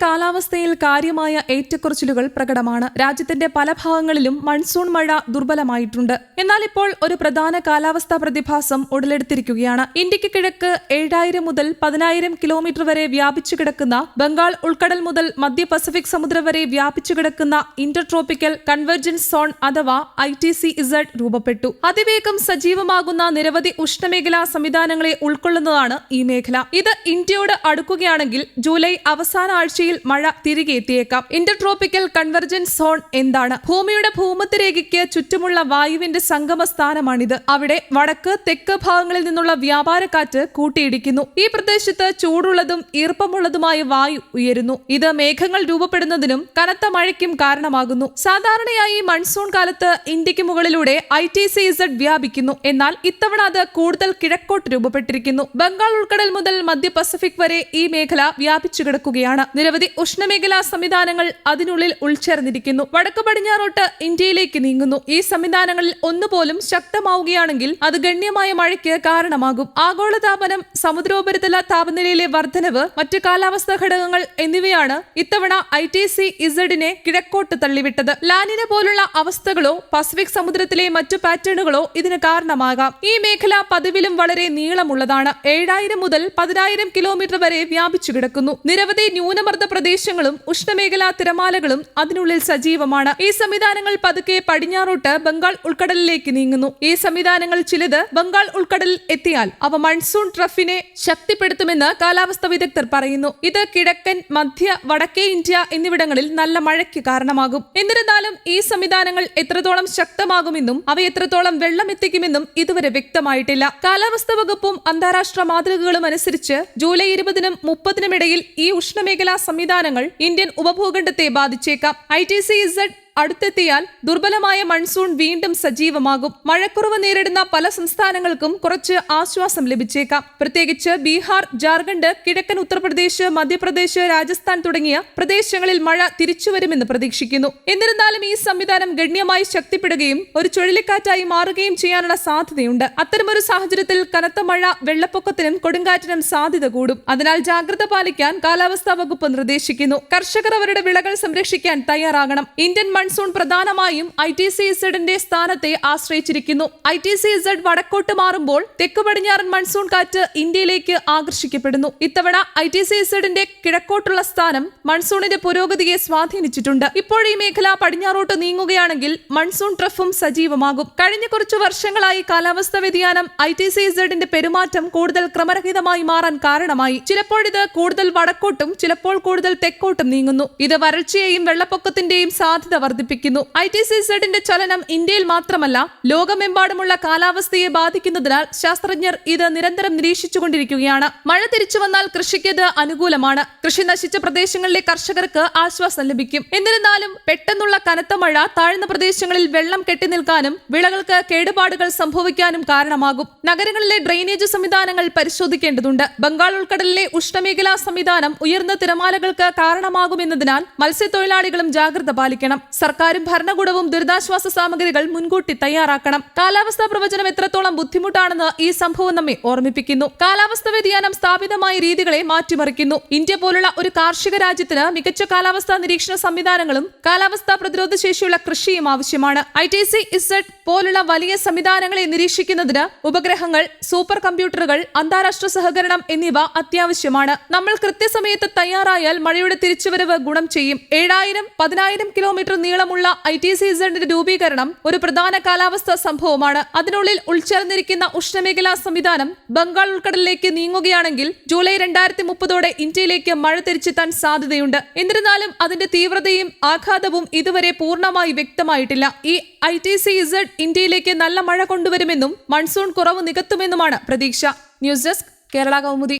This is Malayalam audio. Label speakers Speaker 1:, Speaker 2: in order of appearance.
Speaker 1: കാലാവസ്ഥയിൽ കാര്യമായ ഏറ്റക്കുറച്ചിലുകൾ പ്രകടമാണ്. രാജ്യത്തിന്റെ പല ഭാഗങ്ങളിലും മൺസൂൺ മഴ ദുർബലമായിട്ടുണ്ട്. എന്നാൽ ഇപ്പോൾ ഒരു പ്രധാന കാലാവസ്ഥാ പ്രതിഭാസം ഉടലെടുത്തിരിക്കുകയാണ്. ഇന്ത്യക്ക് കിഴക്ക് 7000 മുതൽ 10000 കിലോമീറ്റർ വരെ വ്യാപിച്ചു കിടക്കുന്ന ബംഗാൾ ഉൾക്കടൽ മുതൽ മധ്യ പസഫിക് സമുദ്രം വരെ വ്യാപിച്ചു കിടക്കുന്ന ഇന്റർട്രോപ്പിക്കൽ കൺവെർജൻസ് സോൺ അഥവാ ITCZ രൂപപ്പെട്ടു. അതിവേഗം സജീവമാകുന്ന നിരവധി ഉഷ്ണമേഖലാ സംവിധാനങ്ങളെ ഉൾക്കൊള്ളുന്നതാണ് ഈ മേഖല. ഇത് ഇന്ത്യയോട് അടുക്കുകയാണെങ്കിൽ ജൂലൈ അവസാന ആഴ്ചയിൽ മഴ തിരികെ എത്തിയേക്കാം. ഇന്റർട്രോപ്പിക്കൽ കൺവെർജൻസ് സോൺ എന്താണ്? ഭൂമിയുടെ ഭൂമധ്യരേഖയ്ക്ക് ചുറ്റുമുള്ള വായുവിന്റെ സംഗമ സ്ഥാനമാണിത്. അവിടെ വടക്ക് തെക്ക് ഭാഗങ്ങളിൽ നിന്നുള്ള വ്യാപാരക്കാറ്റ് കൂട്ടിയിടിക്കുന്നു. ഈ പ്രദേശത്ത് ചൂടുള്ളതും ഈർപ്പമുള്ളതുമായ വായു ഉയരുന്നു. ഇത് മേഘങ്ങൾ രൂപപ്പെടുന്നതിനും കനത്ത മഴയ്ക്കും കാരണമാകുന്നു. സാധാരണയായി മൺസൂൺ കാലത്ത് ഇന്ത്യക്ക് മുകളിലൂടെ ITCZ വ്യാപിക്കുന്നു. എന്നാൽ ഇത്തവണ അത് കൂടുതൽ കിഴക്കോട്ട് രൂപപ്പെട്ടിരിക്കുന്നു. ബംഗാൾ ഉൾക്കടൽ മുതൽ മധ്യ പസഫിക് വരെ ഈ മേഖല വ്യാപിച്ചു കിടക്കുകയാണ്. നിരവധി ഉഷ്ണമേഖലാ സംവിധാനങ്ങൾ അതിനുള്ളിൽ ഉൾച്ചേർന്നിരിക്കുന്നു. വടക്ക് പടിഞ്ഞാറോട്ട് ഇന്ത്യയിലേക്ക് നീങ്ങുന്നു. ഈ സംവിധാനങ്ങളിൽ ഒന്നുപോലും ശക്തമാവുകയാണെങ്കിൽ അത് ഗണ്യമായ മഴയ്ക്ക് കാരണമാകും. ആഗോളതാപനം, സമുദ്രോപരിതല താപനിലയിലെ വർധനവ്, മറ്റ് കാലാവസ്ഥാ ഘടകങ്ങൾ എന്നിവയാണ് ഇത്തവണ ITCZ-നെ കിഴക്കോട്ട് തള്ളിവിട്ടത്. ലാനിന പോലുള്ള അവസ്ഥകളോ പസഫിക് സമുദ്രത്തിലെ മറ്റു പാറ്റേണുകളോ ഇതിന് കാരണമാകാം. ഈ മേഖല പതിവിലും വളരെ നീളമുള്ളതാണ്. 7000 മുതൽ 10000 കിലോമീറ്റർ വരെ വ്യാപിച്ചു കിടക്കുന്നു. നിരവധി ന്യൂനമർദ്ദ പ്രദേശങ്ങളും ഉഷ്ണമേഖലാ തിരമാലകളും അതിനുള്ളിൽ സജീവമാണ്. ഈ സംവിധാനങ്ങൾ പതുക്കെ പടിഞ്ഞാറോട്ട് ബംഗാൾ ഉൾക്കടലിലേക്ക് നീങ്ങുന്നു. ഈ സംവിധാനങ്ങൾ ചിലത് ബംഗാൾ ഉൾക്കടലിൽ എത്തിയാൽ അവ മൺസൂൺ ട്രഫിനെ ശക്തിപ്പെടുത്തുമെന്ന് കാലാവസ്ഥാ വിദഗ്ധർ പറയുന്നു. ഇത് കിഴക്കൻ, മധ്യ, വടക്കേ ഇന്ത്യ എന്നിവിടങ്ങളിൽ നല്ല മഴയ്ക്ക് കാരണമാകും. എന്നിരുന്നാലും ഈ സംവിധാനങ്ങൾ എത്രത്തോളം ശക്തമാകുമെന്നും അവ എത്രത്തോളം വെള്ളം എത്തിക്കുമെന്നും ഇതുവരെ വ്യക്തമായിട്ടില്ല. കാലാവസ്ഥാ വകുപ്പും അന്താരാഷ്ട്ര മാതൃകകളും അനുസരിച്ച് ജൂലൈ 20-നും 30-നും ഇടയിൽ ഈ ഉഷ്ണമേഖലാ സംവിധാനങ്ങൾ ഇന്ത്യൻ ഉപഭൂഖണ്ഡത്തെ ബാധിച്ചേക്കാം. ITCZ അടുത്തെത്തിയാൽ ദുർബലമായ മൺസൂൺ വീണ്ടും സജീവമാകും. മഴക്കുറവ് നേരിടുന്ന പല സംസ്ഥാനങ്ങൾക്കും കുറച്ച് ആശ്വാസം ലഭിച്ചേക്കാം. പ്രത്യേകിച്ച് ബീഹാർ, ജാർഖണ്ഡ്, കിഴക്കൻ ഉത്തർപ്രദേശ്, മധ്യപ്രദേശ്, രാജസ്ഥാൻ തുടങ്ങിയ പ്രദേശങ്ങളിൽ മഴ തിരിച്ചുവരുമെന്ന് പ്രതീക്ഷിക്കുന്നു. എന്നിരുന്നാലും ഈ സംവിധാനം ഗണ്യമായി ശക്തിപ്പെടുകയും ഒരു ചുഴലിക്കാറ്റായി മാറുകയും ചെയ്യാനുള്ള സാധ്യതയുണ്ട്. അത്തരമൊരു സാഹചര്യത്തിൽ കനത്ത മഴ, വെള്ളപ്പൊക്കത്തിനും കൊടുങ്കാറ്റിനും സാധ്യത കൂടും. അതിനാൽ ജാഗ്രത പാലിക്കാൻ കാലാവസ്ഥാ വകുപ്പ് നിർദ്ദേശിക്കുന്നു. കർഷകർ അവരുടെ വിളകൾ സംരക്ഷിക്കാൻ തയ്യാറാകണം. ഇന്ത്യൻ മൺസൂൺ പ്രധാനമായും ITCZ-ന്റെ സ്ഥാനത്തെ ആശ്രയിച്ചിരിക്കുന്നു. ITCZ വടക്കോട്ട് മാറുമ്പോൾ തെക്ക് പടിഞ്ഞാറൻ മൺസൂൺ കാറ്റ് ഇന്ത്യയിലേക്ക് ആകർഷിക്കപ്പെടുന്നു. ഇത്തവണ ITCZ-ന്റെ കിഴക്കോട്ടുള്ള സ്ഥാനം മൺസൂണിന്റെ പുരോഗതിയെ സ്വാധീനിച്ചിട്ടുണ്ട്. ഇപ്പോൾ ഈ മേഖല പടിഞ്ഞാറോട്ട് നീങ്ങുകയാണെങ്കിൽ മൺസൂൺ ട്രഫും സജീവമാകും. കഴിഞ്ഞ കുറച്ചു വർഷങ്ങളായി കാലാവസ്ഥാ വ്യതിയാനം ITCZ-ന്റെ പെരുമാറ്റം കൂടുതൽ ക്രമരഹിതമായി മാറാൻ കാരണമായി. ചിലപ്പോഴിത് കൂടുതൽ വടക്കോട്ടും ചിലപ്പോൾ കൂടുതൽ തെക്കോട്ടും നീങ്ങുന്നു. ഇത് വരൾച്ചയെയും വെള്ളപ്പൊക്കത്തിന്റെയും സാധ്യത വർദ്ധിപ്പിക്കുന്നു. ITCZ-ന്റെ ചലനം ഇന്ത്യയിൽ മാത്രമല്ല ലോകമെമ്പാടുമുള്ള കാലാവസ്ഥയെ ബാധിക്കുന്നതിനാൽ ശാസ്ത്രജ്ഞർ ഇത് നിരന്തരം നിരീക്ഷിച്ചുകൊണ്ടിരിക്കുകയാണ്. മഴ തിരിച്ചു വന്നാൽ കൃഷിക്ക് ഇത് അനുകൂലമാണ്. കൃഷി നശിച്ച പ്രദേശങ്ങളിലെ കർഷകർക്ക് ആശ്വാസം ലഭിക്കും. എന്നിരുന്നാലും പെട്ടെന്നുള്ള കനത്ത മഴ താഴ്ന്ന പ്രദേശങ്ങളിൽ വെള്ളം കെട്ടിനിൽക്കാനും വിളകൾക്ക് കേടുപാടുകൾ സംഭവിക്കാനും കാരണമാകും. നഗരങ്ങളിലെ ഡ്രെയിനേജ് സംവിധാനങ്ങൾ പരിശോധിക്കേണ്ടതുണ്ട്. ബംഗാൾ ഉൾക്കടലിലെ ഉഷ്ണമേഖലാ സംവിധാനം ഉയർന്ന തിരമാലകൾക്ക് കാരണമാകുമെന്നതിനാൽ മത്സ്യത്തൊഴിലാളികളും ജാഗ്രത പാലിക്കണം. സർക്കാരും ഭരണകൂടവും ദുരിതാശ്വാസ സാമഗ്രികൾ മുൻകൂട്ടി തയ്യാറാക്കണം. കാലാവസ്ഥാ പ്രവചനം എത്രത്തോളം ബുദ്ധിമുട്ടാണെന്ന് ഈ സംഭവം നമ്മെ ഓർമ്മിപ്പിക്കുന്നു. കാലാവസ്ഥാ വ്യതിയാനം സ്ഥാപിതമായ രീതികളെ മാറ്റിമറിക്കുന്നു. ഇന്ത്യ പോലുള്ള ഒരു കാർഷിക രാജ്യത്തിന് മികച്ച കാലാവസ്ഥാ നിരീക്ഷണ സംവിധാനങ്ങളും കാലാവസ്ഥാ പ്രതിരോധ ശേഷിയുള്ള കൃഷിയും ആവശ്യമാണ്. ITCZ പോലുള്ള വലിയ സംവിധാനങ്ങളെ നിരീക്ഷിക്കുന്നതിന് ഉപഗ്രഹങ്ങൾ, സൂപ്പർ കമ്പ്യൂട്ടറുകൾ, അന്താരാഷ്ട്ര സഹകരണം എന്നിവ അത്യാവശ്യമാണ്. നമ്മൾ കൃത്യസമയത്ത് തയ്യാറായാൽ മഴയുടെ തിരിച്ചുവരവ് ഗുണം ചെയ്യും. 7000, 10000 കിലോമീറ്റർ നീളമുള്ള ITCZ-ന്റെ രൂപീകരണം ഒരു പ്രധാന കാലാവസ്ഥാ സംഭവമാണ്. അതിനുള്ളിൽ ഉൾച്ചേർന്നിരിക്കുന്ന ഉഷ്ണമേഖലാ സംവിധാനം ബംഗാൾ ഉൾക്കടലിലേക്ക് നീങ്ങുകയാണെങ്കിൽ ജൂലൈ 2030 ഇന്ത്യയിലേക്ക് മഴ തിരിച്ചെത്താൻ സാധ്യതയുണ്ട്. എന്നിരുന്നാലും അതിന്റെ തീവ്രതയും ആഘാതവും ഇതുവരെ പൂർണ്ണമായി വ്യക്തമായിട്ടില്ല. ഈ ITCZ ഇന്ത്യയിലേക്ക് നല്ല മഴ കൊണ്ടുവരുമെന്നും മൺസൂൺ കുറവ് നികത്തുമെന്നുമാണ് പ്രതീക്ഷ. News desk, Kerala Kaumudi.